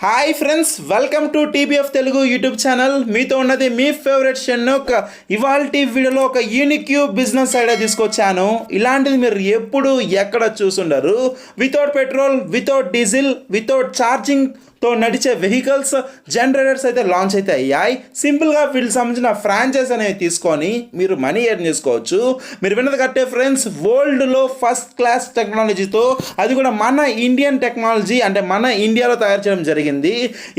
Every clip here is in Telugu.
Hi friends, welcome to TBF Telugu YouTube channel. మీతో ఉన్నది మీ ఫేవరెట్ షెన్నోక్. ఇవాల్టి వీడియోలో ఒక యూనిక్ బిజినెస్ ఐడియా తీసుకొచ్చాను. ఇలాంటిది మీరు ఎప్పుడు ఎక్కడ చూసుండరు. Without petrol, without diesel, without charging తో నడిచే వెహికల్స్, జనరేటర్స్ అయితే లాంచ్ అయితే అయ్యాయి. సింపుల్గా వీళ్ళకి సంబంధించిన ఫ్రాంచైజ్ అనేవి తీసుకొని మీరు మనీ ఎర్న్ చేసుకోవచ్చు. మీరు విన్నది కట్టే ఫ్రెండ్స్, వరల్డ్లో ఫస్ట్ క్లాస్ టెక్నాలజీతో, అది కూడా మన ఇండియన్ టెక్నాలజీ, అంటే మన ఇండియాలో తయారు చేయడం జరిగింది.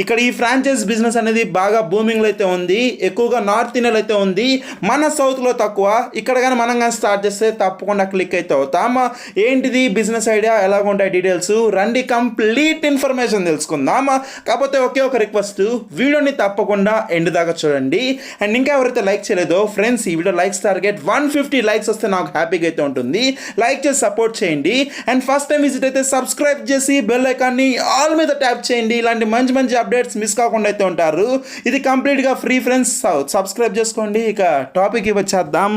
ఇక్కడ ఈ ఫ్రాంచైజ్ బిజినెస్ అనేది బాగా బూమింగ్లో అయితే ఉంది. ఎక్కువగా నార్త్ ఇండియాలో అయితే ఉంది, మన సౌత్లో తక్కువ. ఇక్కడ కానీ మనం కానీ స్టార్ట్ చేస్తే తప్పకుండా క్లిక్ అయితే అవుతాం. ఏంటిది బిజినెస్ ఐడియా, ఎలాగుంటాయి డీటెయిల్స్, రండి కంప్లీట్ ఇన్ఫర్మేషన్ తెలుసుకుందాం. కాకపోతే ఒకే ఒక రిక్వెస్ట్, వీడియోని తప్పకుండా ఎండ్ దాకా చూడండి. అండ్ ఇంకా ఎవరైతే లైక్ చేయలేదో ఫ్రెండ్స్, ఈ వీడియో లైక్స్ టార్గెట్ 150 లైక్స్ వస్తే నాకు హ్యాపీగా అయితే ఉంటుంది. లైక్ చేసి సపోర్ట్ చేయండి. అండ్ ఫస్ట్ టైం విజిట్ అయితే సబ్స్క్రైబ్ చేసి బెల్ ఐకాన్ని ఆల్ మీద ట్యాప్ చేయండి. ఇలాంటి మంచి మంచి అప్డేట్స్ మిస్ కాకుండా అయితే ఉంటారు. ఇది కంప్లీట్గా ఫ్రీ ఫ్రెండ్స్, సబ్స్క్రైబ్ చేసుకోండి. ఇక టాపిక్ వచ్చేద్దాం.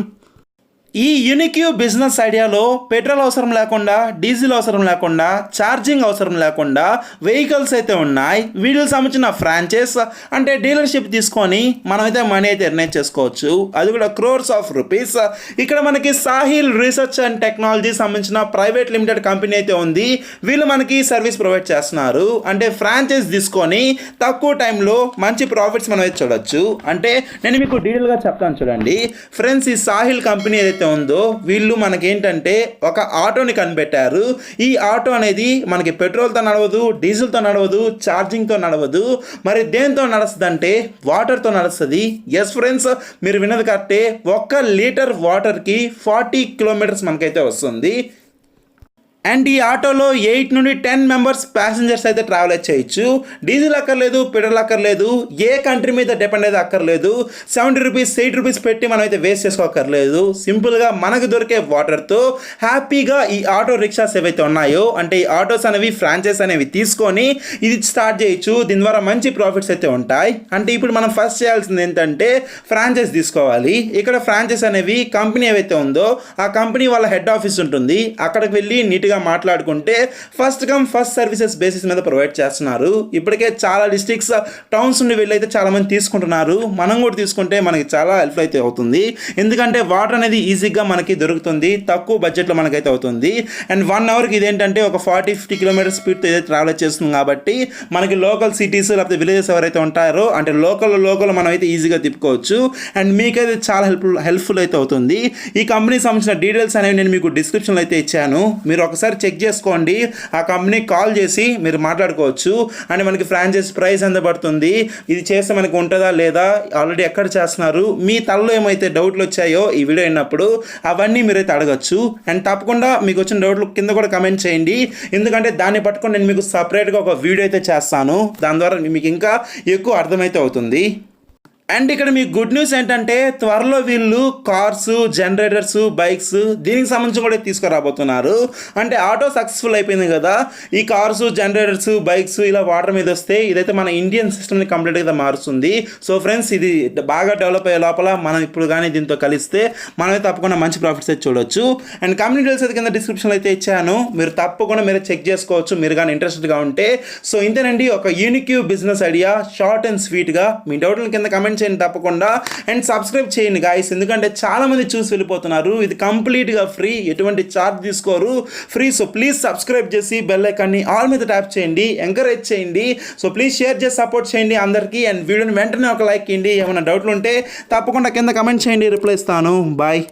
ఈ యూనిక్ బిజినెస్ ఐడియాలో పెట్రోల్ అవసరం లేకుండా, డీజిల్ అవసరం లేకుండా, ఛార్జింగ్ అవసరం లేకుండా వెహికల్స్ అయితే ఉన్నాయి. వీటికి సంబంధించిన ఫ్రాంచైజ్ అంటే డీలర్షిప్ తీసుకొని మనమైతే మనీ అయితే ఎర్న్ చేసుకోవచ్చు. అది కూడా క్రోర్స్ ఆఫ్ రూపీస్. ఇక్కడ మనకి సాహిల్ రీసెర్చ్ అండ్ టెక్నాలజీ సంబంధించిన ప్రైవేట్ లిమిటెడ్ కంపెనీ అయితే ఉంది. వీళ్ళు మనకి సర్వీస్ ప్రొవైడ్ చేస్తున్నారు. అంటే ఫ్రాంచైజ్ తీసుకొని తక్కువ టైంలో మంచి ప్రాఫిట్స్ మనం అయితే చూడొచ్చు. అంటే నేను మీకు డీటెయిల్గా చెప్తాను చూడండి ఫ్రెండ్స్. ఈ సాహిల్ కంపెనీ ఏదైతే ఉందో, వీళ్ళు మనకేంటంటే ఒక ఆటోని కనిపెట్టారు. ఈ ఆటో అనేది మనకి పెట్రోల్తో నడవదు, డీజిల్తో నడవదు, ఛార్జింగ్తో నడవదు. మరి దేంతో నడుస్తుంది అంటే వాటర్తో నడుస్తుంది. ఎస్ ఫ్రెండ్స్, మీరు విన్నది కరెక్టే. 1 లీటర్ వాటర్కి 40 కిలోమీటర్స్ మనకైతే వస్తుంది. అండ్ ఈ ఆటోలో 8 నుండి 10 మెంబర్స్ ప్యాసింజర్స్ అయితే ట్రావెల్ చేయొచ్చు. డీజిల్ అక్కర్లేదు, పెట్రోల్ అక్కర్లేదు, ఏ కంట్రీ మీద డిపెండ్ అయితే అక్కర్లేదు. 70 రూపీస్, 80 రూపీస్ పెట్టి మనం అయితే వేస్ట్ చేసుకోకర్లేదు. సింపుల్గా మనకు దొరికే వాటర్తో హ్యాపీగా ఈ ఆటో రిక్షాస్ ఏవైతే ఉన్నాయో, అంటే ఈ ఆటోస్ అనేవి ఫ్రాంచైజ్ అనేవి తీసుకొని ఇది స్టార్ట్ చేయొచ్చు. దీని ద్వారా మంచి ప్రాఫిట్స్ అయితే ఉంటాయి. అంటే ఇప్పుడు మనం ఫస్ట్ చేయాల్సింది ఏంటంటే ఫ్రాంచైజ్ తీసుకోవాలి. ఇక్కడ ఫ్రాంచైజ్ అనేవి కంపెనీ ఏవైతే ఉందో ఆ కంపెనీ వాళ్ళ హెడ్ ఆఫీస్ ఉంటుంది. అక్కడికి వెళ్ళి నీట్గా మాట్లాడుకుంటే first come first services basis మీద ప్రొవైడ్ చేస్తున్నారు. ఇప్పటికే చాలా డిస్ట్రిక్ట్స్, టౌన్స్ నుండి వెళ్ళి అయితే చాలా మంది తీసుకుంటున్నారు. మనం కూడా తీసుకుంటే మనకి చాలా హెల్ప్ అయితే అవుతుంది. ఎందుకంటే వాటర్ అనేది ఈజీగా మనకి దొరుకుతుంది, తక్కువ బడ్జెట్లో మనకైతే అవుతుంది. అండ్ 1 అవర్కి ఇదేంటంటే ఒక 40-50 కిలోమీటర్ స్పీడ్తో అయితే ట్రావెల్ చేస్తుంది. కాబట్టి మనకి లోకల్ సిటీస్ లేకపోతే విలేజెస్ ఎవరైతే ఉంటారో, అంటే లోకల్ మనం అయితే ఈజీగా తిప్పుకోవచ్చు. అండ్ మీకైతే చాలా హెల్ప్ఫుల్ అయితే అవుతుంది. ఈ కంపెనీకి సంబంధించిన డీటెయిల్స్ అనేవి నేను మీకు డిస్క్రిప్షన్లో అయితే ఇచ్చాను. మీరు ఒకసారి చెక్ చేసుకోండి. ఆ కంపెనీకి కాల్ చేసి మీరు మాట్లాడుకోవచ్చు. అండ్ మనకి ఫ్రాంచైజ్ ప్రైస్ ఎంత పడుతుంది, ఇది చేస్తే మనకి ఉంటుందా లేదా, ఆల్రెడీ ఎక్కడ చేస్తున్నారు, మీ తలలో ఏమైతే డౌట్లు వచ్చాయో ఈ వీడియో అయినప్పుడు అవన్నీ మీరైతే అడగచ్చు. అండ్ తప్పకుండా మీకు వచ్చిన డౌట్లు కింద కూడా కమెంట్ చేయండి. ఎందుకంటే దాన్ని పట్టుకొని నేను మీకు సపరేట్గా ఒక వీడియో అయితే చేస్తాను. దాని ద్వారా మీకు ఇంకా ఎక్కువ అర్థమైతే అవుతుంది. అండ్ ఇక్కడ మీకు గుడ్ న్యూస్ ఏంటంటే త్వరలో వీళ్ళు కార్స్, జనరేటర్స్, బైక్స్ దీనికి సంబంధించి కూడా తీసుకురాబోతున్నారు. అంటే ఆటో సక్సెస్ఫుల్ అయిపోయింది కదా, ఈ కార్స్, జనరేటర్స్, బైక్స్ ఇలా వాటర్ మీద వస్తే ఇదైతే మన ఇండియన్ సిస్టమ్ని కంప్లీట్గా మారుస్తుంది. సో ఫ్రెండ్స్, ఇది బాగా డెవలప్ అయ్యే లోపల మనం ఇప్పుడు కానీ దీంతో కలిస్తే మనమైతే తప్పకుండా మంచి ప్రాఫిట్స్ అయితే చూడొచ్చు. అండ్ కంపెనీ డీటెయిల్స్ అయితే కింద డిస్క్రిప్షన్లో అయితే ఇచ్చాను. మీరు తప్పకుండా మీరు చెక్ చేసుకోవచ్చు, మీరు కానీ ఇంట్రెస్టెడ్గా ఉంటే. సో ఇంతేనండి ఒక unique business idea, short and స్వీట్గా. మీ డౌట్ల కింద కమెంట్ చేయండి తప్పకుండా. అండ్ సబ్స్క్రైబ్ చేయండి గాయస్, ఎందుకంటే చాలా మంది చూసి వెళ్ళిపోతున్నారు. ఇది కంప్లీట్గా ఫ్రీ, ఎటువంటి ఛార్జ్ తీసుకోరు, ఫ్రీ. సో ప్లీజ్ సబ్స్క్రైబ్ చేసి బెల్ ఐకాన్ని ఆల్ మీద ట్యాప్ చేయండి, ఎంకరేజ్ చేయండి. సో ప్లీజ్ షేర్ చేసి సపోర్ట్ చేయండి అందరికీ. అండ్ వీడియోని వెంటనే ఒక లైక్ ఇవ్వండి. ఏమైనా డౌట్లు ఉంటే తప్పకుండా కింద కమెంట్ చేయండి, రిప్లై ఇస్తాను. బాయ్.